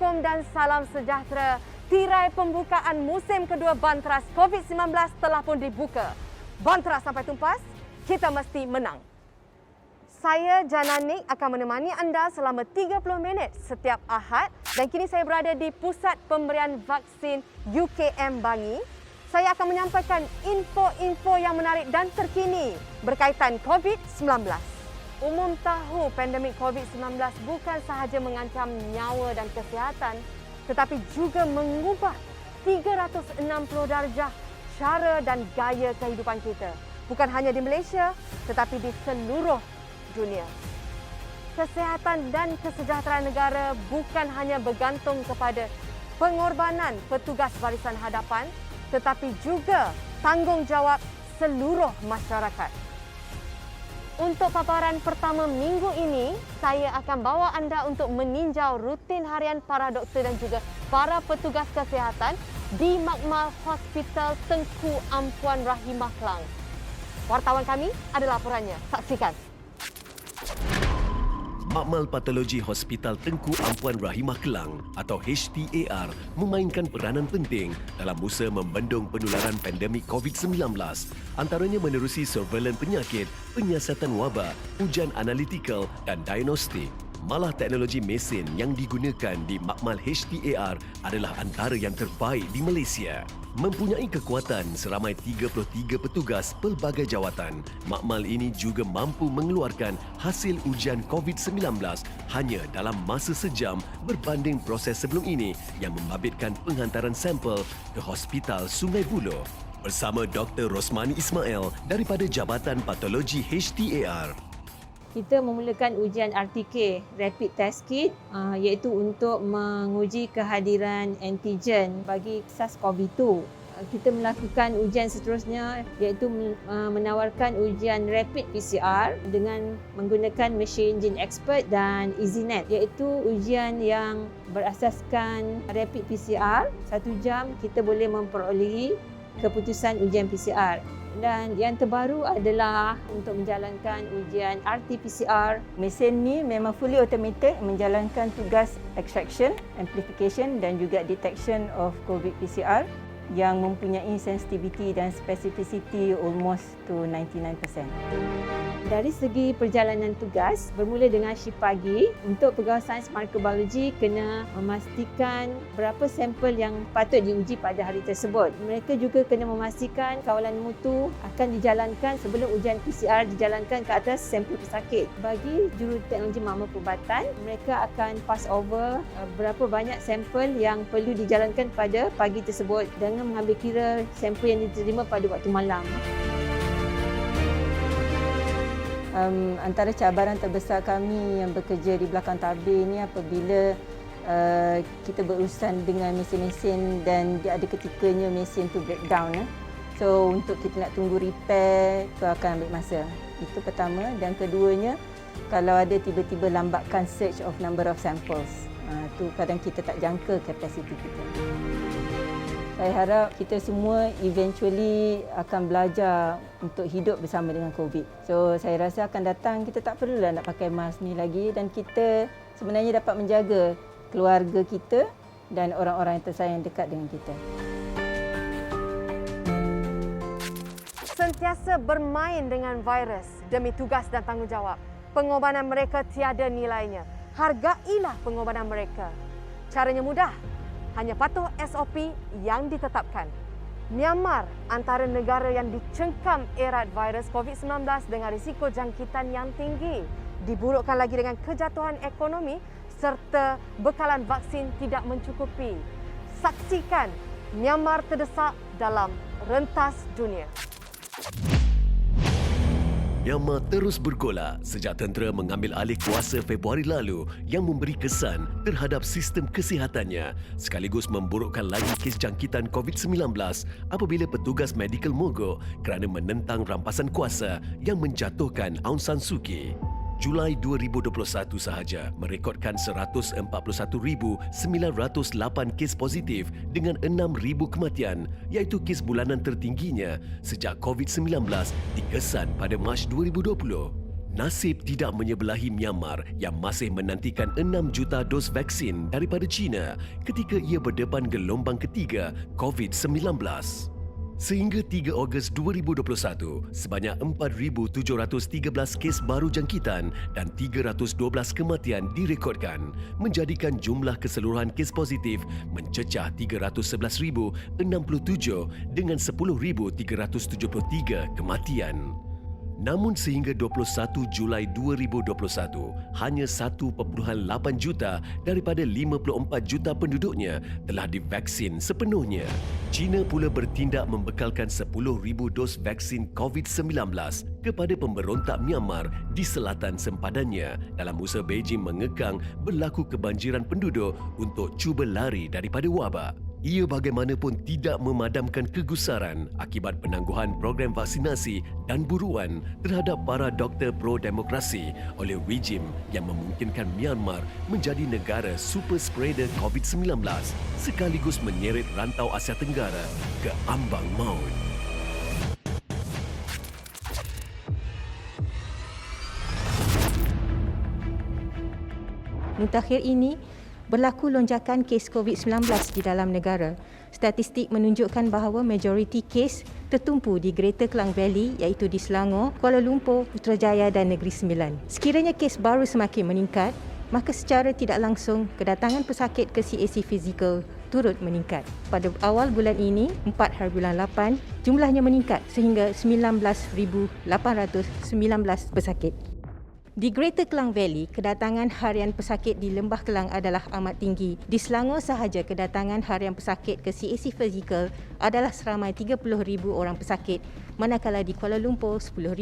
Assalamualaikum dan salam sejahtera. Tirai pembukaan musim kedua Bantras COVID-19 telah pun dibuka. Bantras sampai tumpas, kita mesti menang. Saya Jananik akan menemani anda selama 30 minit setiap Ahad dan kini saya berada di Pusat Pemberian Vaksin UKM Bangi. Saya akan menyampaikan info-info yang menarik dan terkini berkaitan COVID-19. Umum tahu pandemik COVID-19 bukan sahaja mengancam nyawa dan kesihatan tetapi juga mengubah 360 darjah cara dan gaya kehidupan kita. Bukan hanya di Malaysia tetapi di seluruh dunia. Kesihatan dan kesejahteraan negara bukan hanya bergantung kepada pengorbanan petugas barisan hadapan tetapi juga tanggungjawab seluruh masyarakat. Untuk paparan pertama minggu ini, saya akan bawa anda untuk meninjau rutin harian para doktor dan juga para petugas kesihatan di Makmal Hospital Tengku Ampuan Rahimah Klang. Wartawan kami ada laporannya. Saksikan. Makmal Patologi Hospital Tengku Ampuan Rahimah Kelang atau HTAR memainkan peranan penting dalam usaha membendung penularan pandemik COVID-19, antaranya menerusi surveilan penyakit, penyiasatan wabak, ujian analitikal dan diagnostik. Malah teknologi mesin yang digunakan di Makmal HTAR adalah antara yang terbaik di Malaysia. Mempunyai kekuatan seramai 33 petugas pelbagai jawatan, makmal ini juga mampu mengeluarkan hasil ujian COVID-19 hanya dalam masa sejam berbanding proses sebelum ini yang membabitkan penghantaran sampel ke Hospital Sungai Buloh. Bersama Dr. Rosmani Ismail daripada Jabatan Patologi HTAR. Kita memulakan ujian RTK, Rapid Test Kit, iaitu untuk menguji kehadiran antigen bagi SARS-CoV-2. Kita melakukan ujian seterusnya iaitu menawarkan ujian Rapid PCR dengan menggunakan mesin Gene Expert dan EasyNet, iaitu ujian yang berasaskan Rapid PCR. 1 jam kita boleh memperolehi keputusan ujian PCR. Dan yang terbaru adalah untuk menjalankan ujian RT-PCR. Mesin ni memang fully automated menjalankan tugas extraction, amplification dan juga detection of COVID-PCR yang mempunyai sensitivity dan specificity almost to 99%. Dari segi perjalanan tugas, bermula dengan shift pagi, untuk pegawai sains mikrobiologi kena memastikan berapa sampel yang patut diuji pada hari tersebut. Mereka juga kena memastikan kawalan mutu akan dijalankan sebelum ujian PCR dijalankan ke atas sampel pesakit. Bagi juruteknologi makmal perubatan, mereka akan pass over berapa banyak sampel yang perlu dijalankan pada pagi tersebut dengan mengambil kira sampel yang diterima pada waktu malam. Antara cabaran terbesar kami yang bekerja di belakang tabir ni apabila kita berurusan dengan mesin-mesin dan ada ketikanya mesin tu breakdown. So untuk kita nak tunggu repair tu akan ambil masa. Itu pertama. Dan keduanya, kalau ada tiba-tiba lambatkan search of number of samples, tu kadang kita tak jangka kapasiti kita. Saya harap kita semua eventually akan belajar untuk hidup bersama dengan COVID. So saya rasa akan datang kita tak perlulah nak pakai mask ni lagi dan kita sebenarnya dapat menjaga keluarga kita dan orang-orang yang tersayang dekat dengan kita. Sentiasa bermain dengan virus demi tugas dan tanggungjawab. Pengorbanan mereka tiada nilainya. Hargailah pengorbanan mereka. Caranya mudah. Hanya patuh SOP yang ditetapkan. Myanmar antara negara yang dicengkam erat virus COVID-19 dengan risiko jangkitan yang tinggi. Diburukkan lagi dengan kejatuhan ekonomi serta bekalan vaksin tidak mencukupi. Saksikan Myanmar terdesak dalam rentas dunia. Myanmar terus bergolak sejak tentera mengambil alih kuasa Februari lalu yang memberi kesan terhadap sistem kesihatannya sekaligus memburukkan lagi kes jangkitan COVID-19 apabila petugas medikal mogok kerana menentang rampasan kuasa yang menjatuhkan Aung San Suu Kyi. Julai 2021 sahaja merekodkan 141,908 kes positif dengan 6,000 kematian iaitu kes bulanan tertingginya sejak COVID-19 dikesan pada Mac 2020. nasib tidak menyebelahi Myanmar yang masih menantikan 6 juta dos vaksin daripada China ketika ia berdepan gelombang ketiga COVID-19. Sehingga 3 Ogos 2021, sebanyak 4,713 kes baru jangkitan dan 312 kematian direkodkan, menjadikan jumlah keseluruhan kes positif mencecah 311,067 dengan 10,373 kematian. Namun sehingga 21 Julai 2021, hanya 1.8 juta daripada 54 juta penduduknya telah divaksin sepenuhnya. China pula bertindak membekalkan 10,000 dos vaksin COVID-19 kepada pemberontak Myanmar di selatan sempadannya dalam usaha Beijing mengekang berlaku kebanjiran penduduk untuk cuba lari daripada wabak. Ia bagaimanapun tidak memadamkan kegusaran akibat penangguhan program vaksinasi dan buruan terhadap para doktor pro-demokrasi oleh rejim yang memungkinkan Myanmar menjadi negara super spreader COVID-19 sekaligus menyeret rantau Asia Tenggara ke ambang maut. Mutakhir ini, berlaku lonjakan kes COVID-19 di dalam negara. Statistik menunjukkan bahawa majoriti kes tertumpu di Greater Klang Valley iaitu di Selangor, Kuala Lumpur, Putrajaya dan Negeri Sembilan. Sekiranya kes baru semakin meningkat, maka secara tidak langsung kedatangan pesakit ke CAC Physical turut meningkat. Pada awal bulan ini, 4 hari bulan 8, jumlahnya meningkat sehingga 19,819 pesakit. Di Greater Klang Valley, kedatangan harian pesakit di Lembah Kelang adalah amat tinggi. Di Selangor sahaja kedatangan harian pesakit ke CAC Physical adalah seramai 30,000 orang pesakit, manakala di Kuala Lumpur 10,000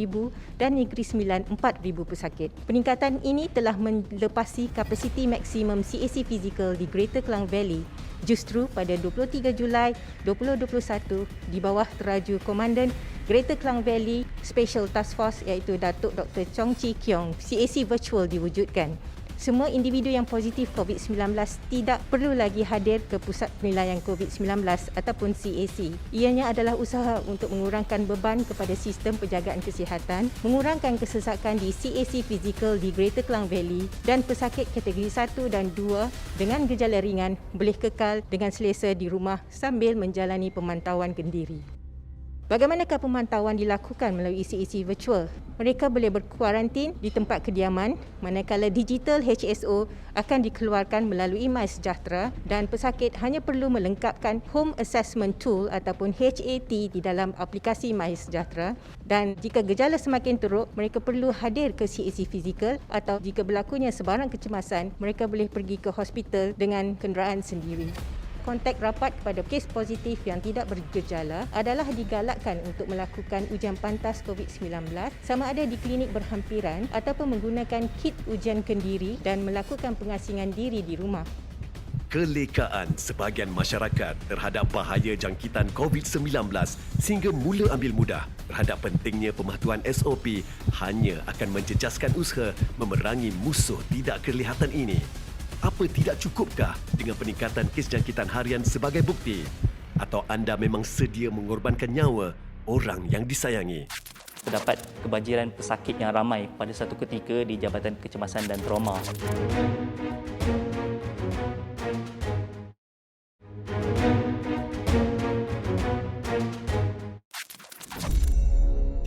dan Negeri Sembilan 4,000 pesakit. Peningkatan ini telah melepasi kapasiti maksimum CAC Physical di Greater Klang Valley. Justru pada 23 Julai 2021 di bawah teraju Komandan Greater Klang Valley Special Task Force iaitu Datuk Dr. Chong Chi Kiong, CAC Virtual diwujudkan. Semua individu yang positif COVID-19 tidak perlu lagi hadir ke Pusat Penilaian COVID-19 ataupun CAC. Ianya adalah usaha untuk mengurangkan beban kepada sistem penjagaan kesihatan, mengurangkan kesesakan di CAC Physical di Greater Klang Valley dan pesakit kategori 1 dan 2 dengan gejala ringan boleh kekal dengan selesa di rumah sambil menjalani pemantauan kendiri. Bagaimanakah pemantauan dilakukan melalui CAC Virtual? Mereka boleh berkuarantin di tempat kediaman, manakala digital HSO akan dikeluarkan melalui MySejahtera dan pesakit hanya perlu melengkapkan Home Assessment Tool ataupun HAT di dalam aplikasi MySejahtera, dan jika gejala semakin teruk, mereka perlu hadir ke CAC Physical atau jika berlakunya sebarang kecemasan, mereka boleh pergi ke hospital dengan kenderaan sendiri. Kontak rapat kepada kes positif yang tidak bergejala adalah digalakkan untuk melakukan ujian pantas COVID-19 sama ada di klinik berhampiran ataupun menggunakan kit ujian kendiri dan melakukan pengasingan diri di rumah. Kelekaan sebahagian masyarakat terhadap bahaya jangkitan COVID-19 sehingga mula ambil mudah terhadap pentingnya pematuhan SOP hanya akan mencecaskan usaha memerangi musuh tidak kelihatan ini. Apa tidak cukupkah dengan peningkatan kes jangkitan harian sebagai bukti? Atau anda memang sedia mengorbankan nyawa orang yang disayangi? Terdapat kebanjiran pesakit yang ramai pada satu ketika di Jabatan Kecemasan dan Trauma.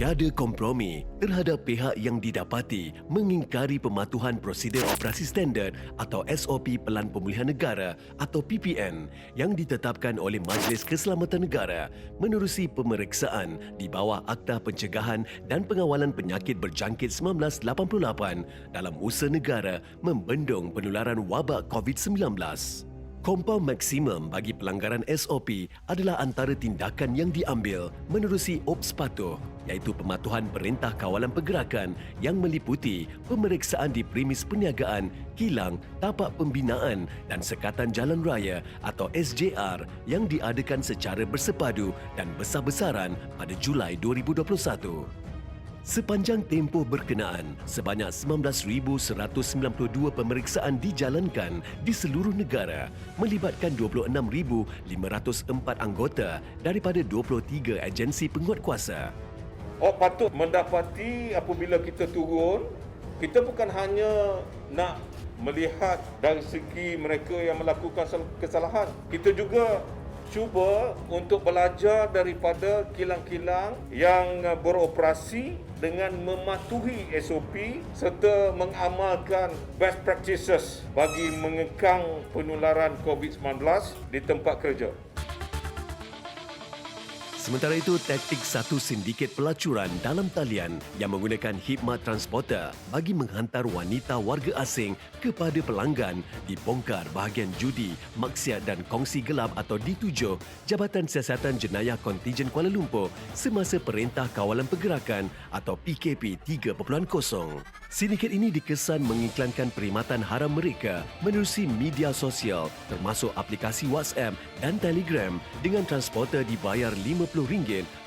Tiada kompromi terhadap pihak yang didapati mengingkari pematuhan prosedur operasi standard atau SOP Pelan Pemulihan Negara atau PPN yang ditetapkan oleh Majlis Keselamatan Negara menerusi pemeriksaan di bawah Akta Pencegahan dan Pengawalan Penyakit Berjangkit 1988 dalam usaha negara membendung penularan wabak COVID-19. Kompaun maksimum bagi pelanggaran SOP adalah antara tindakan yang diambil menerusi OPS patuh iaitu pematuhan Perintah Kawalan Pergerakan yang meliputi pemeriksaan di premis perniagaan, kilang, tapak pembinaan dan sekatan jalan raya atau SJR yang diadakan secara bersepadu dan besar-besaran pada Julai 2021. Sepanjang tempoh berkenaan, sebanyak 19,192 pemeriksaan dijalankan di seluruh negara melibatkan 26,504 anggota daripada 23 agensi penguatkuasa. patut mendapati apabila kita turun, kita bukan hanya nak melihat dari segi mereka yang melakukan kesalahan. Kita juga cuba untuk belajar daripada kilang-kilang yang beroperasi dengan mematuhi SOP serta mengamalkan best practices bagi mengekang penularan COVID-19 di tempat kerja. Sementara itu, taktik satu sindiket pelacuran dalam talian yang menggunakan khidmat transporter bagi menghantar wanita warga asing kepada pelanggan dibongkar bahagian judi, maksiat dan kongsi gelap atau D7 Jabatan Siasatan Jenayah Kontijen Kuala Lumpur semasa Perintah Kawalan Pergerakan atau PKP 3.0. Sindiket ini dikesan mengiklankan perkhidmatan haram mereka menerusi media sosial termasuk aplikasi WhatsApp dan Telegram dengan transporter dibayar RM50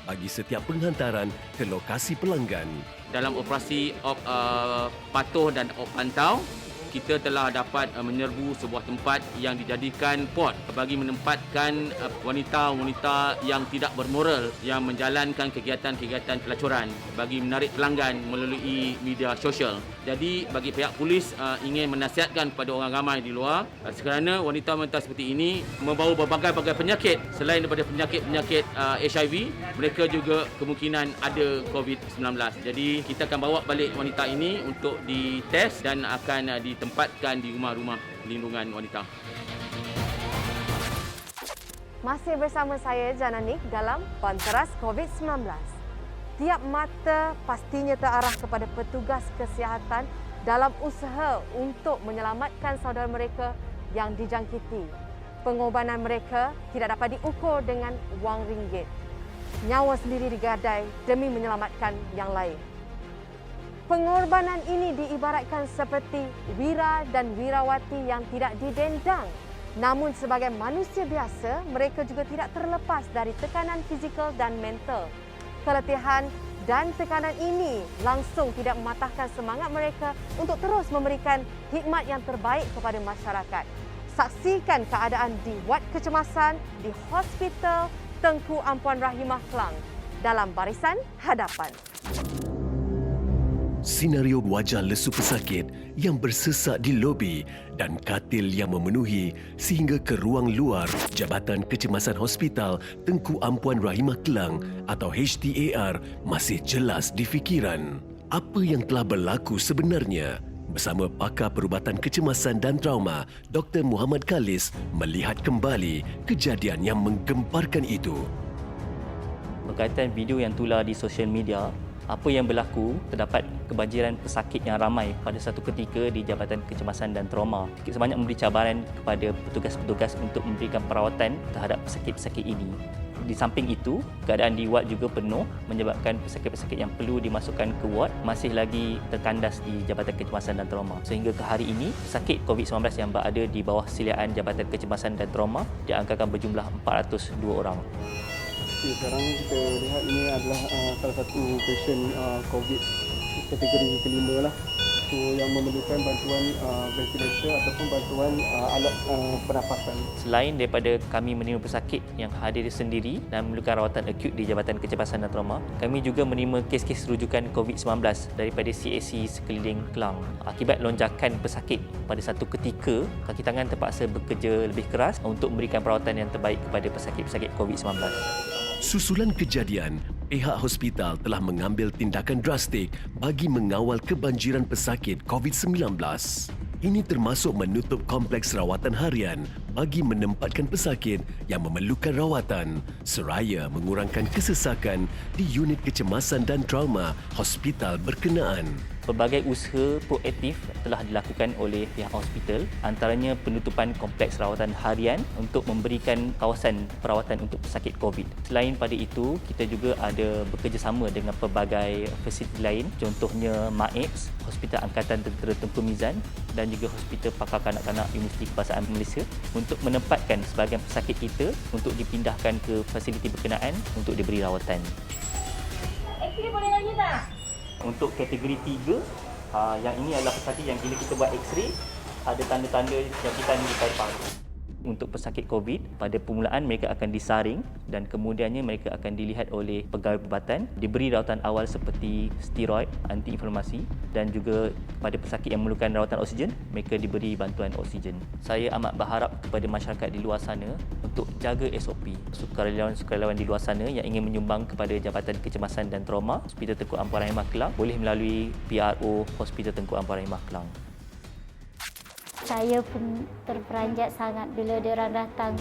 bagi setiap penghantaran ke lokasi pelanggan. Dalam operasi patuh dan pantau, kita telah dapat menyerbu sebuah tempat yang dijadikan port bagi menempatkan wanita-wanita yang tidak bermoral yang menjalankan kegiatan-kegiatan pelacuran bagi menarik pelanggan melalui media sosial. Jadi bagi pihak polis ingin menasihatkan kepada orang ramai di luar kerana wanita-wanita seperti ini membawa berbagai-bagai penyakit. Selain daripada penyakit-penyakit HIV, mereka juga kemungkinan ada COVID-19. Jadi kita akan bawa balik wanita ini untuk dites dan akan ditempatkan di rumah-rumah perlindungan wanita. Masih bersama saya Jana Nik dalam Banteras COVID-19. Tiap mata pastinya terarah kepada petugas kesihatan dalam usaha untuk menyelamatkan saudara mereka yang dijangkiti. Pengorbanan mereka tidak dapat diukur dengan wang ringgit. Nyawa sendiri digadai demi menyelamatkan yang lain. Pengorbanan ini diibaratkan seperti wira dan wirawati yang tidak didendang. Namun sebagai manusia biasa, mereka juga tidak terlepas dari tekanan fizikal dan mental. Keletihan dan tekanan ini langsung tidak mematahkan semangat mereka untuk terus memberikan khidmat yang terbaik kepada masyarakat. Saksikan keadaan di wad kecemasan di Hospital Tengku Ampuan Rahimah Klang dalam barisan hadapan. Senario wajah lesu pesakit yang bersesak di lobi dan katil yang memenuhi sehingga ke ruang luar Jabatan Kecemasan Hospital Tengku Ampuan Rahimah Klang atau HTAR masih jelas di fikiran. Apa yang telah berlaku sebenarnya? Bersama pakar perubatan kecemasan dan trauma, Dr. Muhammad Khalis melihat kembali kejadian yang menggemparkan itu. Berkaitan video yang tular di sosial media, apa yang berlaku, terdapat kebanjiran pesakit yang ramai pada satu ketika di Jabatan Kecemasan dan Trauma. Sebanyak memberi cabaran kepada petugas-petugas untuk memberikan perawatan terhadap pesakit-pesakit ini. Di samping itu, keadaan di wad juga penuh menyebabkan pesakit-pesakit yang perlu dimasukkan ke wad masih lagi terkandas di Jabatan Kecemasan dan Trauma. Sehingga ke hari ini, pesakit COVID-19 yang berada di bawah siliaan Jabatan Kecemasan dan Trauma dianggarkan berjumlah 402 orang. Sekarang kita lihat ini adalah salah satu pasien COVID kategori kelima lah. So yang memerlukan bantuan ventilator ataupun bantuan alat pernafasan. Selain daripada kami menerima pesakit yang hadir sendiri dan memerlukan rawatan akut di Jabatan Kecemasan dan Trauma, kami juga menerima kes-kes rujukan COVID-19 daripada CAC sekeliling Klang. Akibat lonjakan pesakit pada satu ketika, kaki tangan terpaksa bekerja lebih keras untuk memberikan perawatan yang terbaik kepada pesakit-pesakit COVID-19. Susulan kejadian, pihak hospital telah mengambil tindakan drastik bagi mengawal kebanjiran pesakit COVID-19. Ini termasuk menutup kompleks rawatan harian bagi menempatkan pesakit yang memerlukan rawatan seraya mengurangkan kesesakan di unit kecemasan dan trauma hospital berkenaan. Pelbagai usaha proaktif telah dilakukan oleh pihak hospital, antaranya penutupan kompleks rawatan harian untuk memberikan kawasan perawatan untuk pesakit COVID. Selain pada itu, kita juga ada bekerjasama dengan pelbagai fasiliti lain, contohnya MAEPS, Hospital Angkatan Tentera Tempur Mizan dan juga Hospital Pakar Kanak-kanak Universiti Kebangsaan Malaysia untuk menempatkan sebahagian pesakit kita untuk dipindahkan ke fasiliti berkenaan untuk diberi rawatan. X-ray boleh lagi tak? Untuk kategori 3, yang ini adalah pesakit yang bila kita buat X-ray, ada tanda-tanda yang kita ni di paru-paru. Untuk pesakit COVID, pada permulaan mereka akan disaring dan kemudiannya mereka akan dilihat oleh pegawai perubatan, diberi rawatan awal seperti steroid, anti-inflamasi dan juga pada pesakit yang memerlukan rawatan oksigen, mereka diberi bantuan oksigen. Saya amat berharap kepada masyarakat di luar sana untuk jaga SOP. Sukarelawan-sukarelawan di luar sana yang ingin menyumbang kepada Jabatan Kecemasan dan Trauma Hospital Tengku Ampuan Rahimah Kelang boleh melalui PRO Hospital Tengku Ampuan Rahimah Kelang. Saya pun terperanjat sangat bila diorang datang.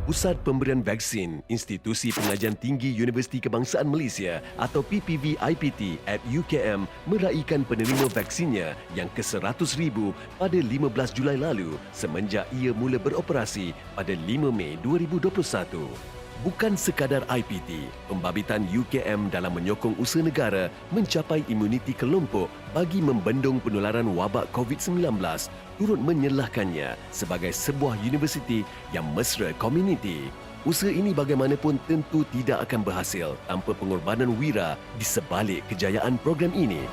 Pusat Pemberian Vaksin Institusi Pengajian Tinggi Universiti Kebangsaan Malaysia atau PPV-IPT at UKM meraihkan penerima vaksinnya yang ke-100,000 pada 15 Julai lalu semenjak ia mula beroperasi pada 5 Mei 2021. Bukan sekadar IPT, pembabitan UKM dalam menyokong usaha negara mencapai imuniti kelompok bagi membendung penularan wabak COVID-19 turut menyelahkannya sebagai sebuah universiti yang mesra komuniti. Usaha ini bagaimanapun tentu tidak akan berhasil tanpa pengorbanan wira di sebalik kejayaan program ini.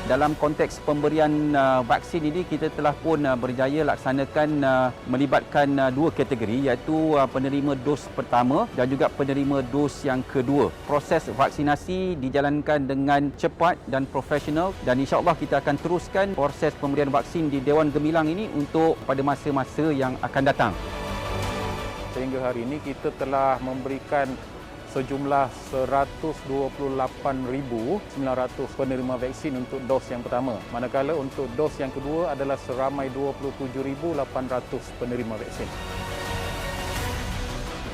Dalam konteks pemberian vaksin ini, kita telah pun berjaya laksanakan melibatkan dua kategori iaitu penerima dos pertama dan juga penerima dos yang kedua. Proses vaksinasi dijalankan dengan cepat dan profesional dan insya-Allah kita akan teruskan proses pemberian vaksin di Dewan Gemilang ini untuk pada masa-masa yang akan datang. Sehingga hari ini kita telah memberikan sejumlah 128,900 penerima vaksin untuk dos yang pertama. Manakala untuk dos yang kedua adalah seramai 27,800 penerima vaksin.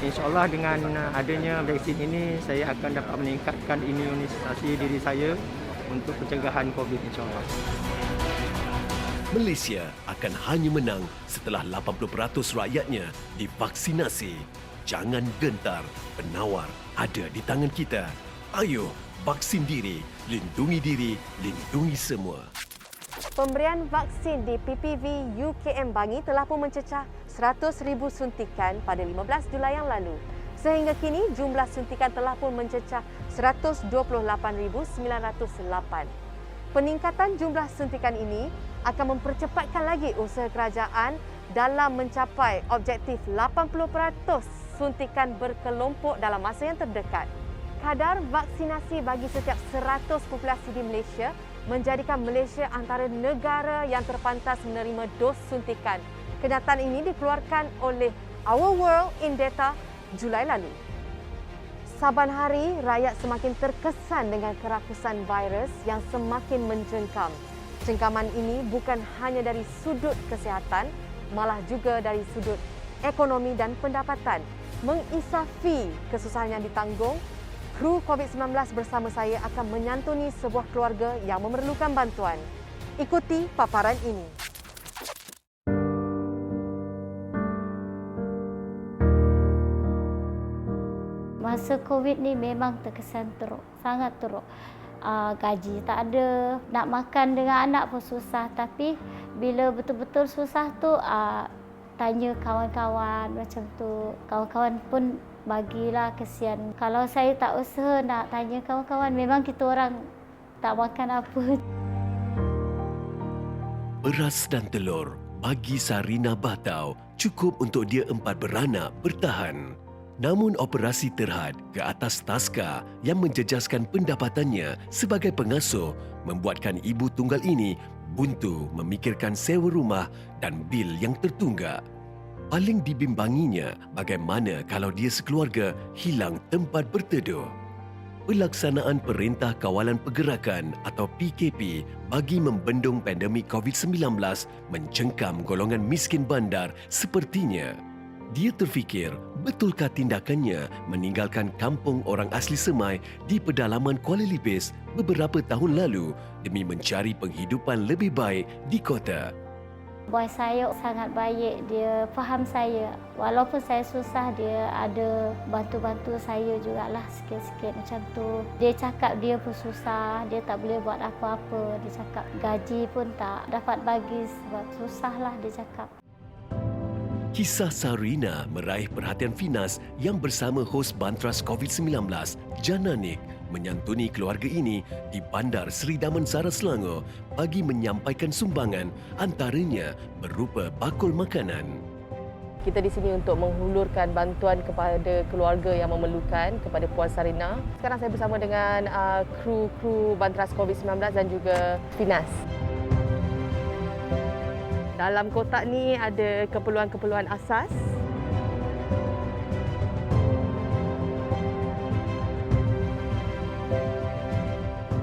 InsyaAllah dengan adanya vaksin ini, saya akan dapat meningkatkan imunisasi diri saya untuk pencegahan COVID insyaAllah. Malaysia akan hanya menang setelah 80% rakyatnya divaksinasi. Jangan gentar, penawar ada di tangan kita. Ayo, vaksin diri, lindungi semua. Pemberian vaksin di PPV UKM Bangi telah pun mencecah 100,000 suntikan pada 15 Julai yang lalu. Sehingga kini jumlah suntikan telah pun mencecah 128,908. Peningkatan jumlah suntikan ini akan mempercepatkan lagi usaha kerajaan dalam mencapai objektif 80% suntikan berkelompok dalam masa yang terdekat. Kadar vaksinasi bagi setiap 100 populasi di Malaysia menjadikan Malaysia antara negara yang terpantas menerima dos suntikan. Kenyataan ini dikeluarkan oleh Our World in Data Julai lalu. Saban hari, rakyat semakin terkesan dengan kerakusan virus yang semakin mencengkam. Cengkaman ini bukan hanya dari sudut kesihatan, malah juga dari sudut ekonomi dan pendapatan. Mengisafi kesusahan yang ditanggung, kru COVID-19 bersama saya akan menyantuni sebuah keluarga yang memerlukan bantuan. Ikuti paparan ini. Masa COVID ni memang terkesan teruk, sangat teruk. Gaji tak ada, nak makan dengan anak pun susah. Tapi bila betul-betul susah tu, tanya kawan-kawan macam tu. Kawan-kawan pun bagilah kesian. Kalau saya tak usaha nak tanya kawan-kawan, memang kita orang tak makan apa. Beras dan telur bagi Sarina Batau cukup untuk dia 4 beranak bertahan. Namun operasi terhad ke atas taska yang menjejaskan pendapatannya sebagai pengasuh membuatkan ibu tunggal ini buntu memikirkan sewa rumah dan bil yang tertunggak. Paling dibimbanginya bagaimana kalau dia sekeluarga hilang tempat berteduh. Pelaksanaan Perintah Kawalan Pergerakan atau PKP bagi membendung pandemik COVID-19 mencengkam golongan miskin bandar sepertinya. Dia terfikir, betulkah tindakannya meninggalkan kampung orang asli Semai di pedalaman Kuala Lipis beberapa tahun lalu demi mencari penghidupan lebih baik di kota? Bos saya sangat baik, dia faham saya. Walaupun saya susah, dia ada bantu-bantu saya jugalah sikit-sikit macam tu. Dia cakap dia pun susah, dia tak boleh buat apa-apa. Dia cakap gaji pun tak dapat bagi sebab susahlah dia cakap. Kisah Sarina meraih perhatian Finas yang bersama hos Bantras COVID-19, Jana Nik, menyantuni keluarga ini di Bandar Seri Damansara Selangor bagi menyampaikan sumbangan antaranya berupa bakul makanan. Kita di sini untuk menghulurkan bantuan kepada keluarga yang memerlukan kepada Puan Sarina. Sekarang saya bersama dengan kru Bantras COVID-19 dan juga Finas. Dalam kotak ni ada keperluan-keperluan asas.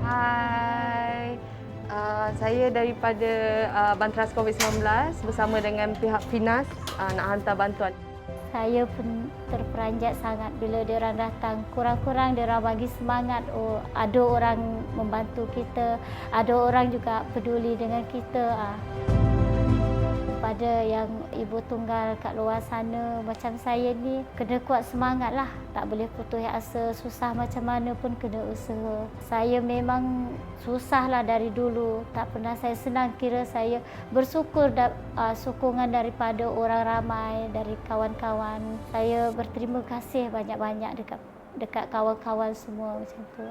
Hai, saya daripada Bantras COVID-19 bersama dengan pihak Finas nak hantar bantuan. Saya pun terperanjat sangat bila diorang datang. Kurang-kurang diorang bagi semangat. Oh, ada orang membantu kita, ada orang juga peduli dengan kita. Pada yang ibu tunggal kat luar sana macam saya ni, kena kuat semangat lah. Tak boleh putus asa, susah macam mana pun kena usaha. Saya memang susah lah dari dulu. Tak pernah saya senang, kira saya bersyukur sokongan daripada orang ramai, dari kawan-kawan. Saya berterima kasih banyak-banyak dekat kawan-kawan semua macam tu.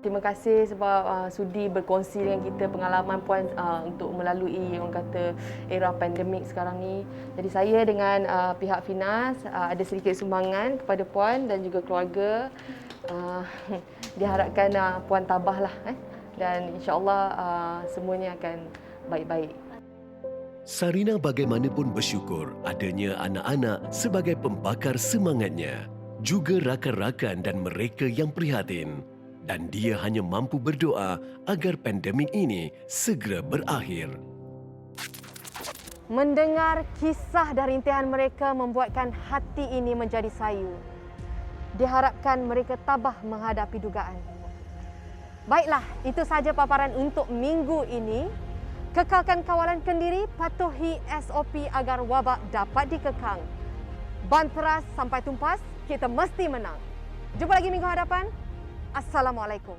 Terima kasih sebab sudi berkongsi dengan kita pengalaman Puan untuk melalui orang kata era pandemik sekarang ni. Jadi saya dengan pihak Finas ada sedikit sumbangan kepada Puan dan juga keluarga. Diharapkan Puan tabahlah dan insya-Allah semuanya akan baik-baik. Sarina bagaimanapun bersyukur adanya anak-anak sebagai pembakar semangatnya, juga rakan-rakan dan mereka yang prihatin. Dan dia hanya mampu berdoa agar pandemik ini segera berakhir. Mendengar kisah dan rintihan mereka membuatkan hati ini menjadi sayu. Diharapkan mereka tabah menghadapi dugaan. Baiklah, itu sahaja paparan untuk minggu ini. Kekalkan kawalan kendiri, patuhi SOP agar wabak dapat dikekang. Bantras sampai tuntas, kita mesti menang. Jumpa lagi minggu hadapan. Assalamualaikum.